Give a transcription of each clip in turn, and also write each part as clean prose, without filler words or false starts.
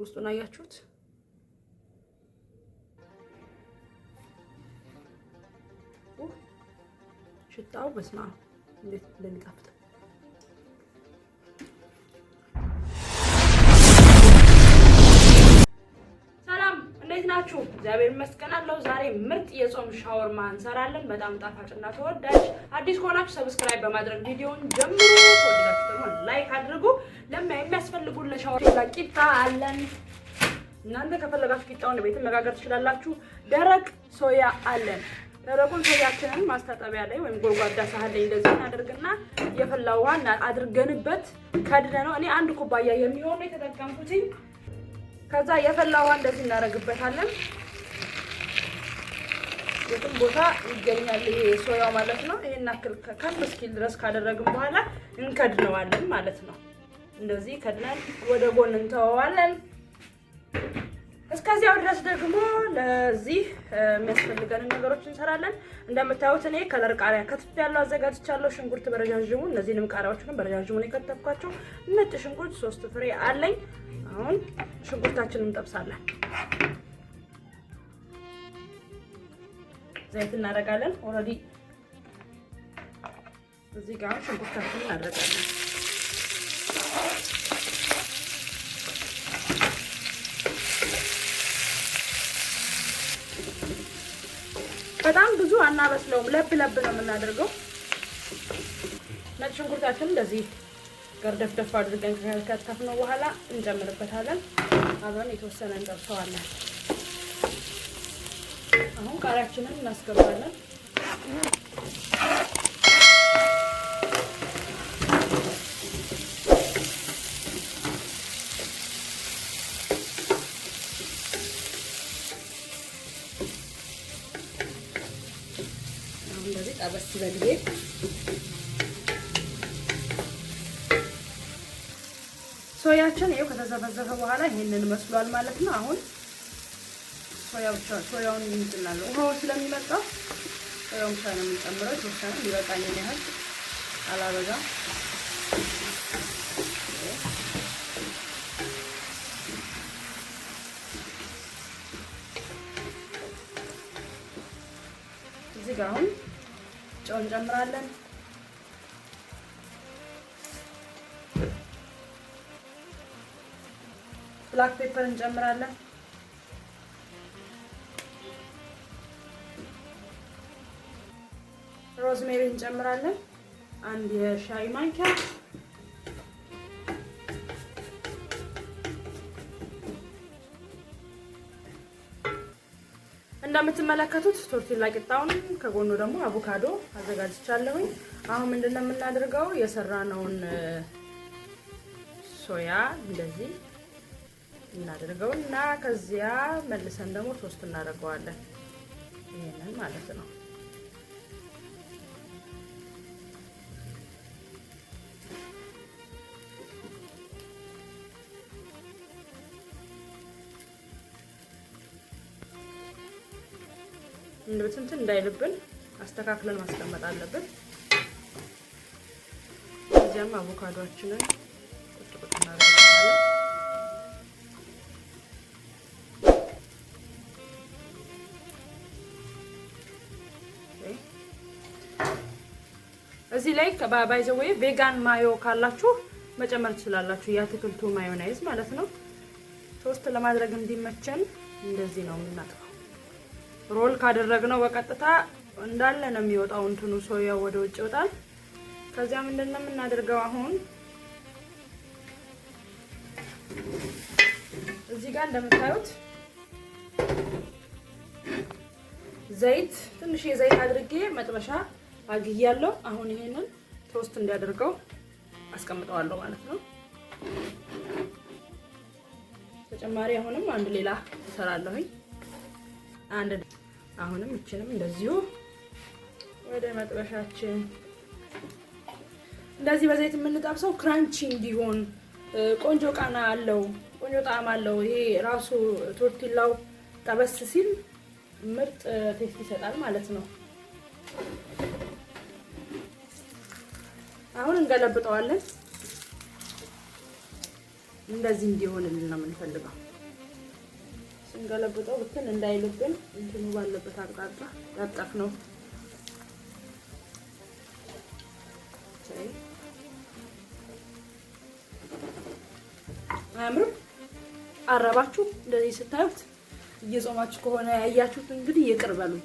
ውስጡን አያችሁት? ሽታው በስማ እንዴት እንደሚጣፍጥ ሰላም፣ እንዴት ናችሁ? እግዚአብሔር ይመስገን አለሁ። ዛሬ ምርጥ የጾም ሻወርማ እንሰራለን። በጣም ጣፋጭና ተወዳጅ። አዲስ ከሆናችሁ ሰብስክራይብ በማድረግ ቪዲዮውን ጀምሩ። ከወደዳችሁ ደግሞ ላይክ አድርጉ። የሚያስፈልጉን ለሻወር ቂጣ አለን። እናንተ ከፈለጋችሁ ቂጣውን ቤት መጋገር ትችላላችሁ። ደረቅ ሶያ አለን። ደረቁን ሶያችንን ማስታጠቢያ ላይ ወይም ጎድጓዳ ሳህን ላይ እንደዚህ እናደርግና የፈላ ውሃ አድርገንበት ከድነነው እኔ አንድ ኩባያ የሚሆን የተጠቀምኩት። ከዛ የፈላ ውሃ እንደዚህ እናደርግበታለን። የትም ቦታ ይገኛል ይሄ ሶያው ማለት ነው። ይሄን አክል ከፍ እስኪል ድረስ ካደረግን በኋላ እንከድነዋለን ማለት ነው። እንደዚህ ከድነን ወደ ጎን እንተዋዋለን። እስከዚያው ድረስ ደግሞ ለዚህ የሚያስፈልገን ነገሮች እንሰራለን። እንደምታዩት እኔ ከለር ቃሪያ ከትፌያለሁ፣ አዘጋጅቻለሁ። ሽንኩርት በረጃጅሙ፣ እነዚህንም ቃሪያዎች ግን በረጃጅሙ ነው የከተፍኳቸው። ነጭ ሽንኩርት 3 ፍሬ አለኝ። አሁን ሽንኩርታችንን እንጠብሳለን። ዘይት እናደርጋለን። ኦልሬዲ እዚህ ጋር ሽንኩርታችንን እናደርጋለን። በጣም ብዙ አናበስለውም፣ ለብ ለብ ነው የምናደርገው። ነጭ ሽንኩርታችንን እንደዚህ ገርደፍደፍ አድርገን ከከተፍነው በኋላ እንጨምርበታለን። አብረን የተወሰነ እንጠብሰዋለን። አሁን ቃሪያችንን እናስገባለን። እንደዚህ ጠበስ በልዬ ሶያችን ይሄው ከተዘፈዘፈ በኋላ ይሄንን መስሏል ማለት ነው። አሁን ሶያውን እንጥላለን። ውሃው ስለሚመጣ ሶያውን ብቻ ነው የምንጨምረው። የተወሰነ ሊበቃኝ ያህል አላበዛም። እዚህ ጋር አሁን ጨው እንጨምራለን። ብላክ ፔፐር እንጨምራለን። ሮዝሜሪ እንጨምራለን፣ አንድ የሻይ ማንኪያ። እንደምትመለከቱት ቶርቲላ ቂጣውን ከጎኑ ደግሞ አቮካዶ አዘጋጅቻለሁኝ። አሁን ምንድነው የምናደርገው? የሰራነውን ሶያ እንደዚህ እናደርገውና ከዚያ መልሰን ደግሞ ቶስት እናደርገዋለን። ይሄንን ማለት ነው። እንትን እንዳይልብን አስተካክለን ማስቀመጥ አለብን። እዚያም አቮካዶአችንን ቁጥቁጥ እናደርጋለን። እዚህ ላይ ባይ ዘ ዌይ ቬጋን ማዮ ካላችሁ መጨመር ትችላላችሁ። የአትክልቱ ማዮናይዝ ማለት ነው። ቶስት ለማድረግ እንዲመቸን እንደዚህ ነው የምናጥፈው። ሮል ካደረግነው በቀጥታ እንዳለ ነው የሚወጣው። እንትኑ ሶያው ወደ ውጭ ይወጣል። ከዚያ ምንድነው የምናደርገው? አሁን እዚህ ጋር እንደምታዩት ዘይት፣ ትንሽ የዘይት አድርጌ መጥበሻ አግያለሁ። አሁን ይሄንን ቶስት እንዲያደርገው አስቀምጠዋለሁ ማለት ነው። ተጨማሪ አሁንም አንድ ሌላ እሰራለሁኝ። አሁንም እችንም እንደዚሁ ወደ መጥበሻችን እንደዚህ በዘይት የምንጠብሰው ክራንቺ እንዲሆን ቆንጆ ቃና አለው፣ ቆንጆ ጣዕም አለው። ይሄ ራሱ ቶርቲላው ጠበስ ሲል ምርጥ ቴስት ይሰጣል ማለት ነው። አሁን እንገለብጠዋለን። እንደዚህ እንዲሆንልን ነው የምንፈልገው። ስንገለብጠው ብትን እንዳይልብን እንትኑ ባለበት አቅጣጫ ያጠፍ ነው። አያምርም? አረባችሁ እንደዚህ ስታዩት እየጾማችሁ ከሆነ ያያችሁት እንግዲህ ይቅር በሉኝ።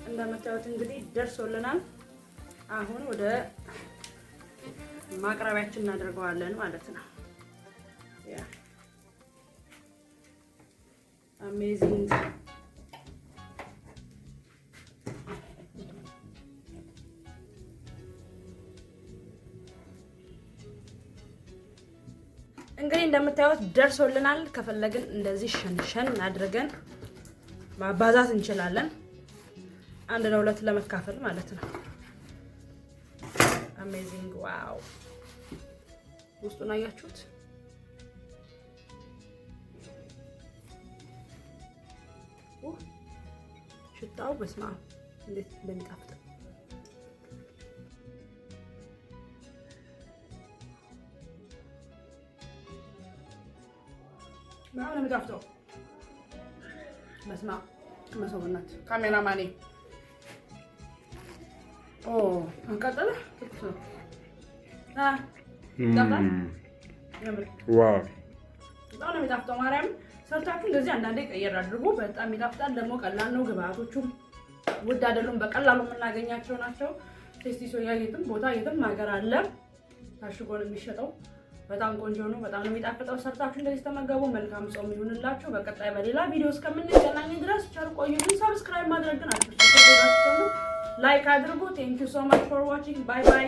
እንደምታዩት እንግዲህ ደርሶልናል። አሁን ወደ ማቅረቢያችን እናደርገዋለን ማለት ነው። ያ አሜዚንግ እንግዲህ እንደምታዩት ደርሶልናል። ከፈለግን እንደዚህ ሸንሸን አድርገን ማባዛት እንችላለን። 1 ለ2 ለመካፈል ማለት ነው። አሜዚንግ ዋው! ውስጡን አያችሁት? ሽታው በስመ አብ እንዴት እንደሚጣፍጥ ነው የሚጣፍጠው። በስመ አብ ከመሰውነት ካሜራማኔ አንቀጥል ትኩስ ነው። ዋው በጣም ነው የሚጣፍጠው። ማርያም ሰርታችሁ እንደዚህ አንዳንዴ ቀየር አድርጉ። በጣም ይጣፍጣል። ደግሞ ቀላል ነው። ግብአቶቹም ውድ አይደሉም። በቀላሉ የምናገኛቸው ናቸው። ቴስቲ ሶያ የትም ቦታ የትም ሀገር አለ ታሽጎ ነው የሚሸጠው። በጣም ቆንጆ ነው። በጣም ነው የሚጣፍጠው። ሰርታችሁ እንደዚህ ተመገቡ። መልካም ጾም ይሁንላችሁ። በቀጣይ በሌላ ቪዲዮ እስከምንገናኝ ድረስ ቸር ቆዩልን። ሰብስክራይብ ማድረግ ግን አትርሱ። ላይክ አድርጉ። ቴንክ ዩ ሶ ማች ፎር ዋቺንግ። ባይ ባይ።